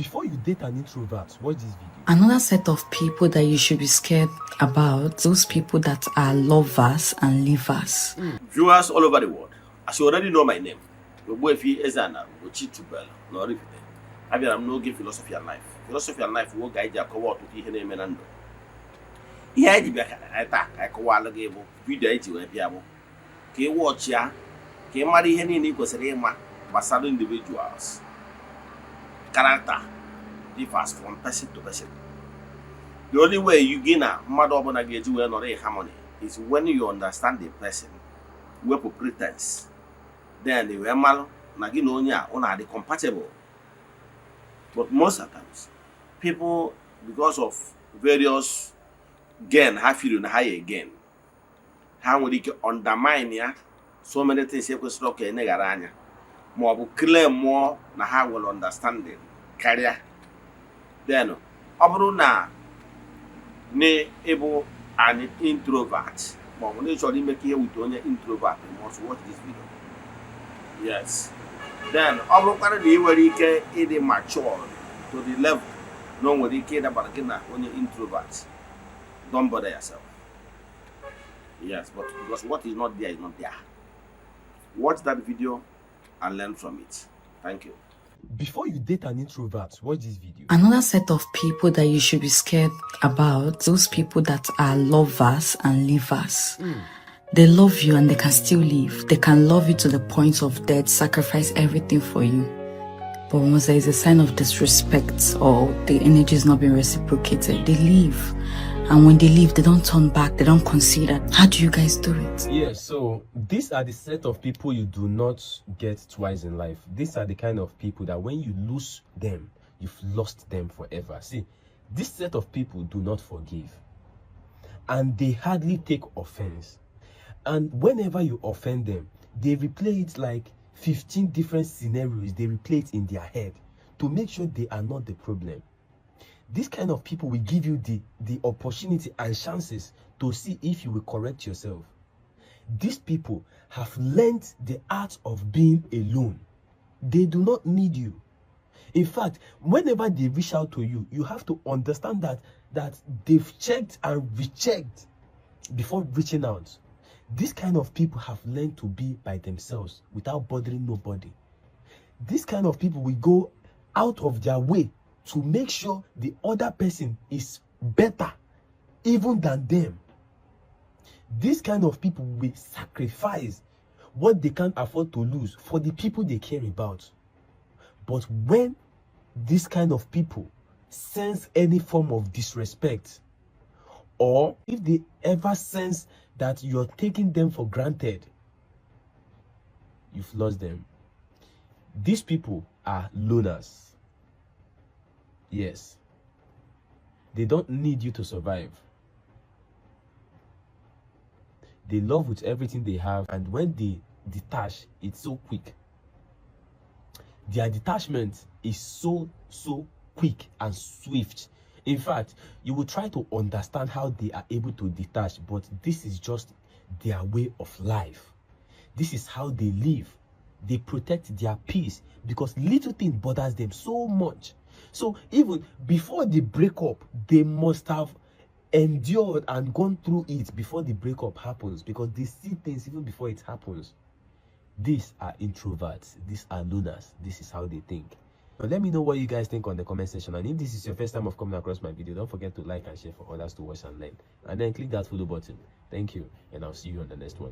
Before you date an introvert, watch this video. Another set of people that you should be scared about, those people that are lovers and livers. Viewers all over the world, as you already know my name, your boy Eze-Ana, I'm no give philosophy and life. Philosophy and life will guide you to the Menando. Here, I call a gable, video to a piano. Can watch ya, can marry any equals a but individuals. Character differs from person to person. The only way you gain a mother or a harmony is when you understand the person, we put pretense. Then the mal naginonia are the compatible. But most of the times, people, because of various gain, have feeling higher gain. How would you undermine ya? So many things you could stroke a negaranya. More will clear more na how will understanding career. Then, Obruna ne able an introvert. But when you should make here with only introvert, you must watch this video. Yes. Then, Obruna the way he mature to the level. No one will care about when you're introvert. Don't bother yourself. Yes, but because what is not there is not there. Watch that video and learn from it. Thank you. Before you date an introvert, watch this video. Another set of people that you should be scared about, those people that are lovers and livers. They love you and they can still live. They can love you to the point of death, sacrifice everything for you. But once there is a sign of disrespect or the energy is not being reciprocated, they leave. And when they leave, they don't turn back, they don't consider. How do you guys do it? Yeah, so these are the set of people you do not get twice in life. These are the kind of people that when you lose them, you've lost them forever. See, this set of people do not forgive. And they hardly take offense. And whenever you offend them, they replay it like 15 different scenarios. They replay it in their head to make sure they are not the problem. This kind of people will give you the opportunity and chances to see if you will correct yourself. These people have learned the art of being alone. They do not need you. In fact, whenever they reach out to you, you have to understand that they've checked and rechecked before reaching out. These kind of people have learned to be by themselves without bothering nobody. This kind of people will go out of their way to make sure the other person is better even than them. This kind of people will sacrifice what they can't afford to lose for the people they care about. But when this kind of people sense any form of disrespect, or if they ever sense that you're taking them for granted, you've lost them. These people are loners. Yes. They don't need you to survive. They love with everything they have, and when they detach, it's so quick. Their detachment is so quick and swift. In fact, you will try to understand how they are able to detach, but this is just their way of life. This is how they live. They protect their peace because little thing bothers them so much. So even before the breakup, they must have endured and gone through it before the breakup happens, because they see things even before it happens. These are introverts. These are loners. This is how they think. Now let me know what you guys think on the comment section, and if this is your first time of coming across my video, don't forget to like and share for others to watch and learn, and then click that follow button. Thank you, and I'll see you on the next one.